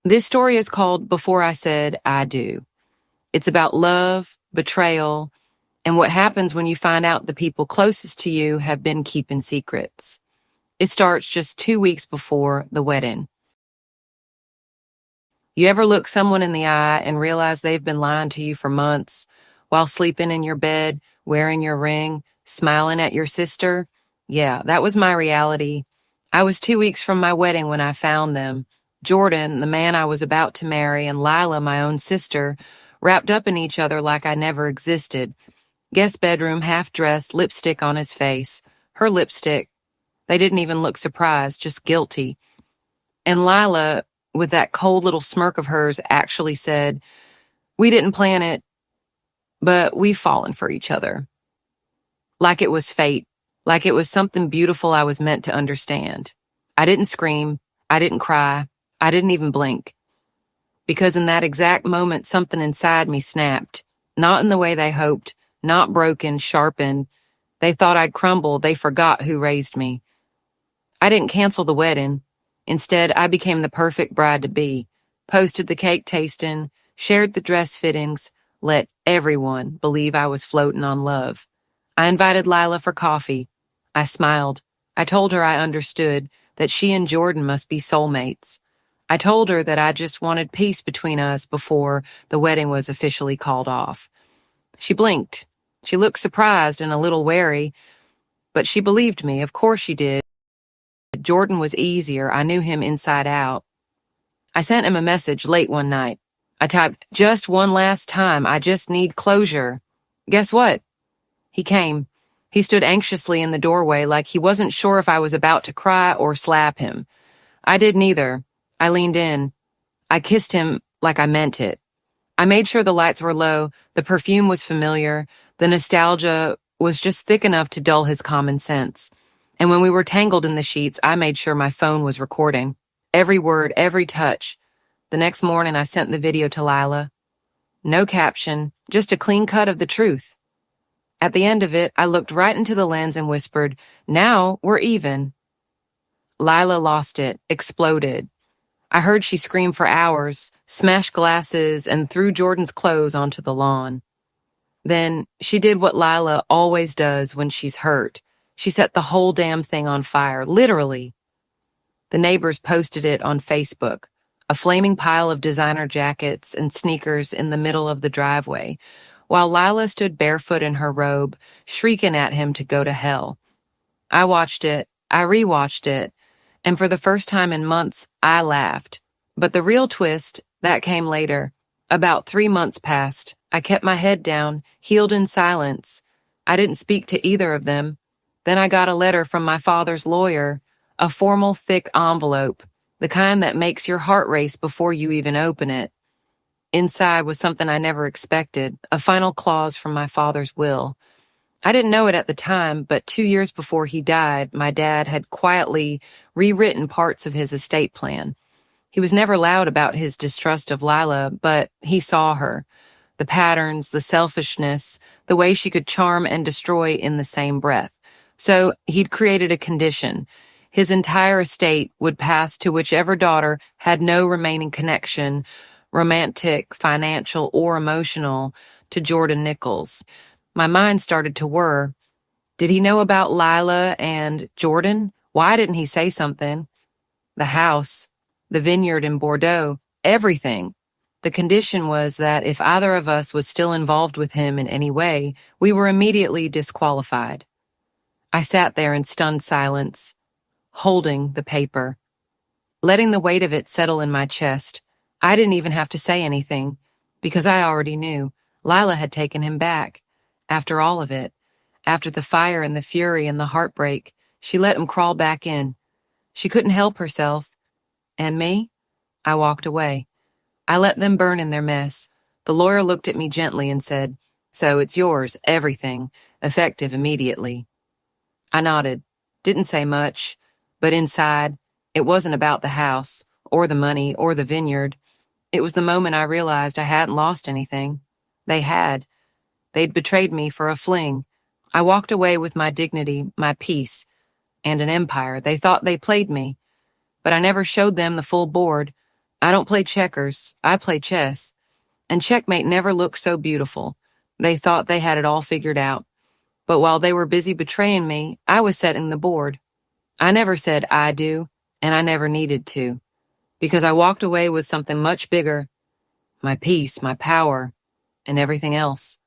This story is called Before I Said I Do. It's about love, betrayal, and what happens when you find out the people closest to you have been keeping secrets. It starts just 2 weeks before the wedding. You ever look someone in the eye and realize they've been lying to you for months while sleeping in your bed, wearing your ring, smiling at your sister? Yeah, that was my reality. I was 2 weeks from my wedding when I found them. Jordan, the man I was about to marry, and Lila, my own sister, wrapped up in each other like I never existed. Guest bedroom, half dressed, lipstick on his face. Her lipstick. They didn't even look surprised, just guilty. And Lila, with that cold little smirk of hers, actually said, "We didn't plan it, but we've fallen for each other." Like it was fate, like it was something beautiful I was meant to understand. I didn't scream, I didn't cry, I didn't even blink. Because in that exact moment, something inside me snapped. Not in the way they hoped, not broken, sharpened. They thought I'd crumble, they forgot who raised me. I didn't cancel the wedding. Instead, I became the perfect bride-to-be, posted the cake tasting, shared the dress fittings, let everyone believe I was floating on love. I invited Lila for coffee. I smiled. I told her I understood that she and Jordan must be soulmates. I told her that I just wanted peace between us before the wedding was officially called off. She blinked. She looked surprised and a little wary, but she believed me. Of course she did. Jordan was easier. I knew him inside out. I sent him a message late one night. I typed, "Just one last time. I just need closure." Guess what? He came. He stood anxiously in the doorway like he wasn't sure if I was about to cry or slap him. I did neither. I leaned in. I kissed him like I meant it. I made sure the lights were low, the perfume was familiar, the nostalgia was just thick enough to dull his common sense. And when we were tangled in the sheets, I made sure my phone was recording. Every word, every touch. The next morning, I sent the video to Lila. No caption, just a clean cut of the truth. At the end of it, I looked right into the lens and whispered, "Now we're even." Lila lost it, exploded. I heard she scream for hours, smashed glasses, and threw Jordan's clothes onto the lawn. Then she did what Lila always does when she's hurt. She set the whole damn thing on fire, literally. The neighbors posted it on Facebook, a flaming pile of designer jackets and sneakers in the middle of the driveway, while Lila stood barefoot in her robe, shrieking at him to go to hell. I watched it, I rewatched it, and for the first time in months, I laughed. But the real twist, that came later. About 3 months passed. I kept my head down, healed in silence. I didn't speak to either of them. Then I got a letter from my father's lawyer, a formal, thick envelope, the kind that makes your heart race before you even open it. Inside was something I never expected, a final clause from my father's will. I didn't know it at the time, but 2 years before he died, my dad had quietly rewritten parts of his estate plan. He was never loud about his distrust of Lila, but he saw her. The patterns, the selfishness, the way she could charm and destroy in the same breath. So he'd created a condition. His entire estate would pass to whichever daughter had no remaining connection, romantic, financial, or emotional, to Jordan Nichols. My mind started to whir. Did he know about Lila and Jordan? Why didn't he say something? The house, the vineyard in Bordeaux, everything. The condition was that if either of us was still involved with him in any way, we were immediately disqualified. I sat there in stunned silence, holding the paper, letting the weight of it settle in my chest. I didn't even have to say anything, because I already knew. Lila had taken him back. After all of it, after the fire and the fury and the heartbreak, she let him crawl back in. She couldn't help herself. And me? I walked away. I let them burn in their mess. The lawyer looked at me gently and said, "So it's yours, everything, effective immediately." I nodded, didn't say much, but inside, it wasn't about the house, or the money, or the vineyard. It was the moment I realized I hadn't lost anything. They had. They'd betrayed me for a fling. I walked away with my dignity, my peace, and an empire. They thought they played me, but I never showed them the full board. I don't play checkers, I play chess. And checkmate never looked so beautiful. They thought they had it all figured out. But while they were busy betraying me, I was setting the board. I never said I do, and I never needed to, because I walked away with something much bigger, my peace, my power, and everything else.